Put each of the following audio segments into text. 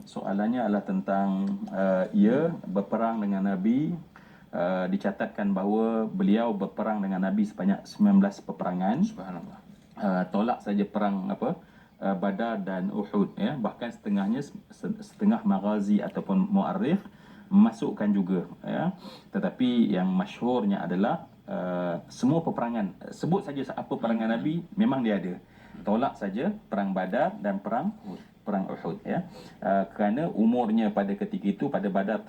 Soalannya adalah tentang ia berperang dengan Nabi. Dicatatkan bahawa beliau berperang dengan Nabi sebanyak 19 peperangan. Subhanallah. Tolak saja perang Badar dan Uhud, ya. Bahkan setengahnya, setengah maghazi ataupun mu'arrikh masukkan juga, ya. Tetapi yang masyhurnya adalah semua peperangan, sebut saja apa perangan Nabi, memang dia ada. Tolak saja perang Badar dan perang Uhud, ya. Kerana umurnya pada ketika itu pada Badar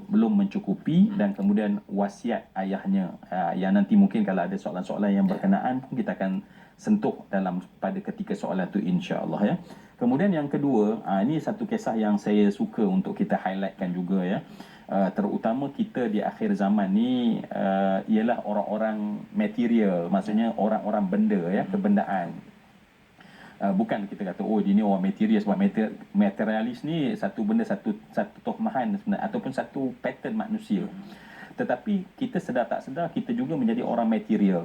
belum mencukupi, dan kemudian wasiat ayahnya, yang nanti mungkin kalau ada soalan-soalan yang berkenaan pun kita akan sentuh dalam pada ketika soalan itu, insya-Allah, ya. Kemudian yang kedua, ini satu kisah yang saya suka untuk kita highlightkan juga, ya. Terutama kita di akhir zaman ni, ialah orang-orang material, maksudnya orang-orang benda, ya, kebendaan. Bukan kita kata dia ni orang material, sebab materialis ni satu benda, satu tohmahan sebenarnya, ataupun satu pattern manusia. Tetapi kita sedar tak sedar kita juga menjadi orang material.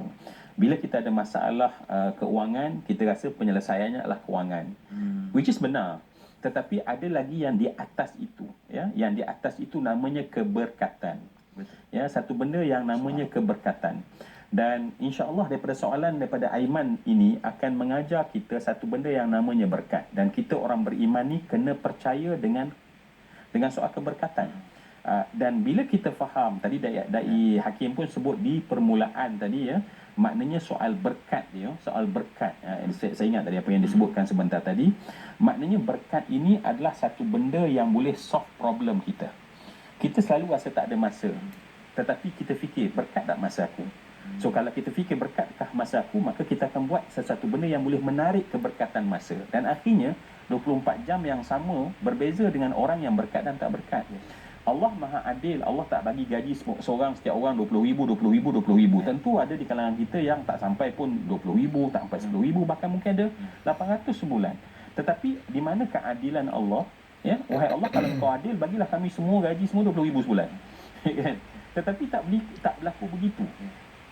Bila kita ada masalah keuangan, kita rasa penyelesaiannya adalah kewangan, which is benar. Tetapi ada lagi yang di atas itu, ya. Yang di atas itu namanya keberkatan. Ya, satu benda yang namanya keberkatan. Dan insya-Allah daripada soalan daripada Aiman ini akan mengajar kita satu benda yang namanya berkat. Dan kita orang beriman ni kena percaya dengan soal keberkatan. Dan bila kita faham, tadi Dai Hakim pun sebut di permulaan tadi, ya, maknanya soal berkat dia, soal berkat. Saya ingat tadi apa yang disebutkan sebentar tadi. Maknanya berkat ini adalah satu benda yang boleh solve problem kita. Kita selalu rasa tak ada masa, tetapi kita fikir berkat tak masa aku. So kalau kita fikir berkatkah masa aku, maka kita akan buat sesuatu benda yang boleh menarik keberkatan masa. Dan akhirnya 24 jam yang sama berbeza dengan orang yang berkat dan tak berkat. Allah Maha Adil. Allah tak bagi gaji seorang, setiap orang 20,000, 20,000, 20,000. Tentu ada di kalangan kita yang tak sampai pun 20,000, tak sampai 10,000, bahkan mungkin ada 800 sebulan. Tetapi di mana keadilan Allah? Ya, wahai Allah, kalau kau adil, bagilah kami semua gaji semua 20,000 sebulan. Kan? Tetapi tak berlaku begitu.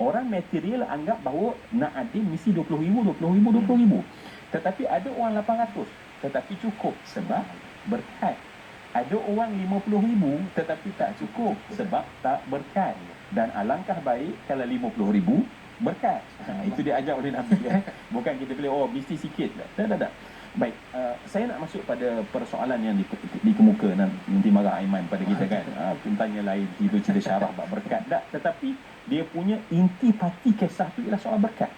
Orang material anggap bahawa nak adil mesti 20,000, 20,000, 20,000. Tetapi ada orang 800, tetapi cukup sebab berkat. Ada orang 50,000 tetapi tak cukup sebab tak berkat. Dan alangkah baik kalau 50,000 berkat. Itu diajar oleh Nabi, ya. Bukan kita pilih mesti sikit. Tak. Baik, saya nak masuk pada persoalan yang dikemuka. Nanti marah Aiman pada kita, kan. Tanya lain, tiba cerita syarah bab berkat. Tak, tetapi dia punya intipati kisah tu ialah soal berkat.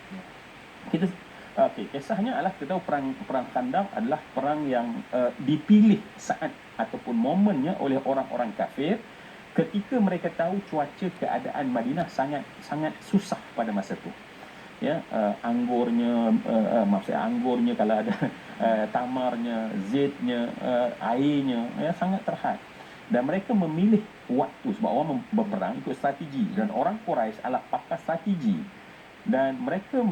Kisahnya adalah, kita tahu perang Khandaq adalah perang yang dipilih saat ataupun momennya oleh orang-orang kafir ketika mereka tahu cuaca keadaan Madinah sangat susah pada masa tu. Ya, anggurnya kalau ada, tamarnya, zaitnya, airnya, ya, sangat terhad. Dan mereka memilih waktu, sebab orang berperang ikut strategi, dan orang Quraisy adalah pakar strategi. Dan mereka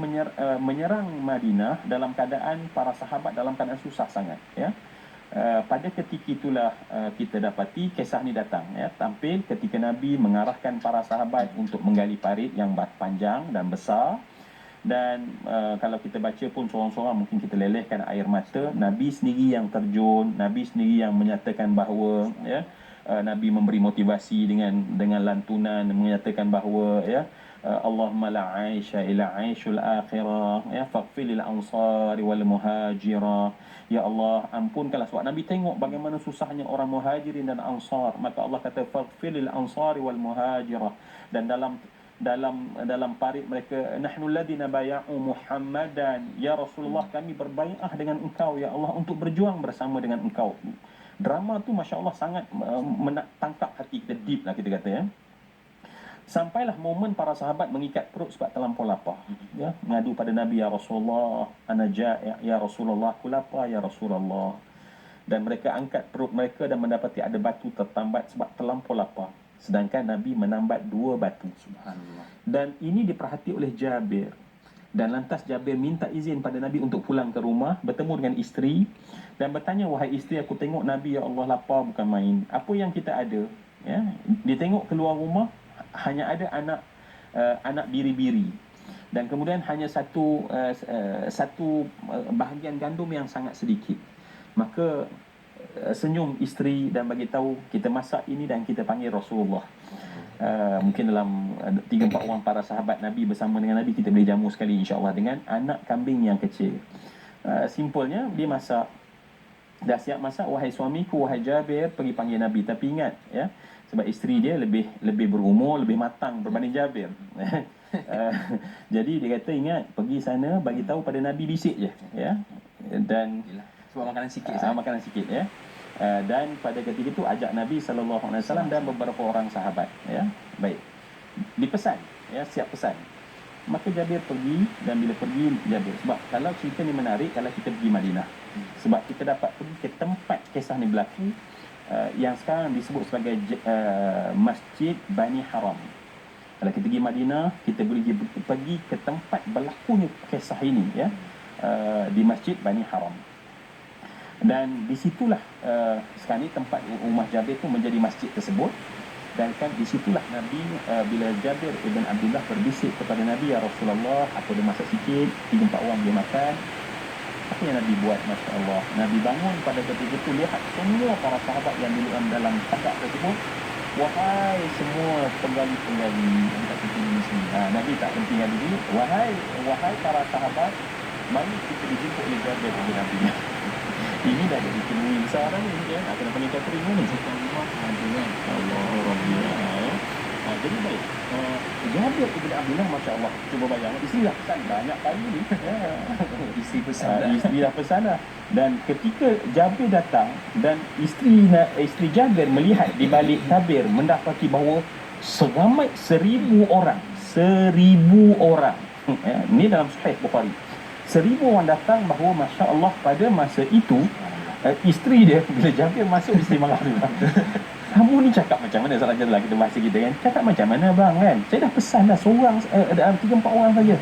menyerang Madinah dalam keadaan para sahabat dalam keadaan susah sangat, ya. Pada ketika itulah kita dapati kisah ni datang, ya, tampil ketika Nabi mengarahkan para sahabat untuk menggali parit yang panjang dan besar. Dan kalau kita baca pun seorang-seorang mungkin kita lelehkan air mata. Nabi sendiri yang terjun, Nabi sendiri yang menyatakan bahawa, ya, Nabi memberi motivasi dengan lantunan, menyatakan bahawa, ya, Allahumma la aisha ila aishul akhirah, ya, faghfir lil ansari wal muhajirah. Ya Allah, ampunkanlah, sebab Nabi tengok bagaimana susahnya orang muhajirin dan ansar. Maka Allah kata faghfir lil ansari wal muhajirah. Dan dalam parit mereka, nahnu alladhina bay'u Muhammadan, ya Rasulullah, kami berbai'ah dengan engkau ya Allah untuk berjuang bersama dengan engkau. Drama tu masya-Allah sangat tangkap hati kita, deep lah kita kata, ya. Sampailah momen para sahabat mengikat perut sebab terlampau lapar, ya, mengadu pada Nabi, ya Rasulullah, ana ja'i' ya Rasulullah, aku lapar ya Rasulullah. Dan mereka angkat perut mereka dan mendapati ada batu tertambat sebab terlampau lapar. Sedangkan Nabi menambat 2 batu. Subhanallah. Dan ini diperhati oleh Jabir. Dan lantas Jabir minta izin pada Nabi untuk pulang ke rumah, bertemu dengan isteri dan bertanya, wahai isteri, aku tengok Nabi, ya Allah, lapar bukan main. Apa yang kita ada? Ya, dia tengok keluar rumah, hanya ada anak biri-biri. Dan kemudian hanya satu bahagian gandum yang sangat sedikit. Maka senyum isteri dan bagi tahu kita masak ini dan kita panggil Rasulullah. Mungkin dalam 3-4 orang para sahabat Nabi bersama dengan Nabi, kita boleh jamu sekali insya-Allah dengan anak kambing yang kecil. Simpelnya dia masak, dah siap masak, wahai suamiku, wahai Jabir, pergi panggil Nabi. Tapi ingat ya, sebab isteri dia lebih berumur, lebih matang berbanding Jabir. Jadi dia kata, ingat, pergi sana bagi tahu pada Nabi, bisik je ya. Dan sebab makanan sikit, makanan sikit ya. Dan pada ketika itu ajak Nabi SAW dan beberapa orang sahabat ya. Baik, dipesan ya, siap pesan. Maka Jabir pergi, dan bila pergi Jabir, sebab kalau cerita ni menarik kalau kita pergi Madinah, sebab kita dapat pergi ke tempat kisah ni berlaku, yang sekarang disebut sebagai Masjid Bani Haram. Kalau kita pergi Madinah, kita boleh pergi ke tempat berlakunya kisah ini ya, di Masjid Bani Haram. Dan disitulah sekarang ni tempat rumah Jabir tu menjadi masjid tersebut. Dan kan disitulah Nabi, bila Jabir ibn Abdullah berbisik kepada Nabi, ya Rasulullah, aku ada masak sikit, 3-4 orang dia makan. Apa yang Nabi buat? Masya Allah, Nabi bangun pada ketika itu, lihat semua para sahabat yang duduk dalam tadak tersebut. Wahai semua penggali-penggali, Nabi tak berhenti dengan diri. Wahai para sahabat, mari kita dijemput oleh Jabir ibn Abdullah. Ini dah jadi penuhi besar dah ni kan. Kena panggil catering ni. Allah Rabbi. Jadi baik, Jabir ibn Abdullah, Masya Allah, cuba bayang, isteri dah pesan banyak kali ni. Isteri dah pesan dah. Dan ketika Jabir datang dan isteri Jabir melihat di balik tabir, mendapati bahawa seramai 1,000 orang. 1,000 orang. Ini dalam Sahih Bukhari. 1,000 orang datang, bahawa Masya Allah pada masa itu isteri dia, bila Jabir masuk, isteri marah dia. Kamu ni cakap macam mana? Salah lah kita bahasa kita kan, cakap macam mana bang kan? Saya dah pesan dah seorang, 3-4 orang saja.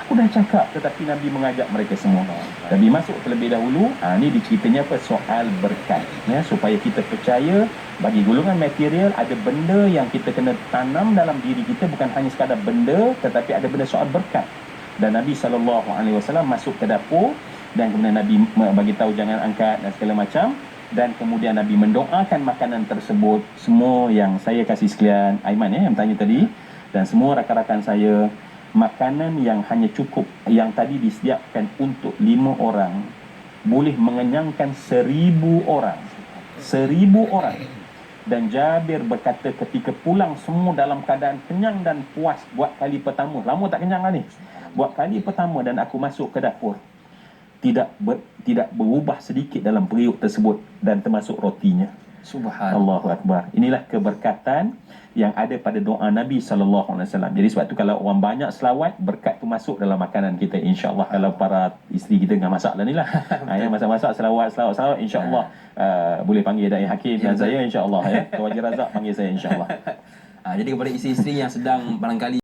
Aku dah cakap, tetapi Nabi mengajak mereka semua. Nabi masuk terlebih dahulu. Ni diceritanya apa? Soal berkat ya, supaya kita percaya bagi golongan material ada benda yang kita kena tanam dalam diri kita, bukan hanya sekadar benda, tetapi ada benda soal berkat. Dan Nabi SAW masuk ke dapur, dan kemudian Nabi bagi tahu jangan angkat dan segala macam. Dan kemudian Nabi mendoakan makanan tersebut. Semua yang saya kasih sekalian, Aiman yang bertanya tadi, dan semua rakan-rakan saya, makanan yang hanya cukup, yang tadi disediakan untuk 5 orang, boleh mengenyangkan 1,000 orang. 1,000 orang. Dan Jabir berkata ketika pulang semua dalam keadaan kenyang dan puas buat kali pertama. Lama tak kenyang lah ni. Buat kali pertama, dan aku masuk ke dapur, tidak berubah sedikit dalam periuk tersebut, dan termasuk rotinya. Subhanallah. Allahu Akbar. Inilah keberkatan yang ada pada doa Nabi SAW. Jadi sebab tu kalau orang banyak selawat, berkat tu masuk dalam makanan kita, insya-Allah. Kalau para isteri kita tengah masak lah ni lah, yang masak-masak selawat, insya-Allah. Boleh panggil Dai Hakim dan saya, insya-Allah ya. Tuan Haji Razak panggil saya, insya-Allah. Jadi kepada isteri-isteri yang sedang barangkali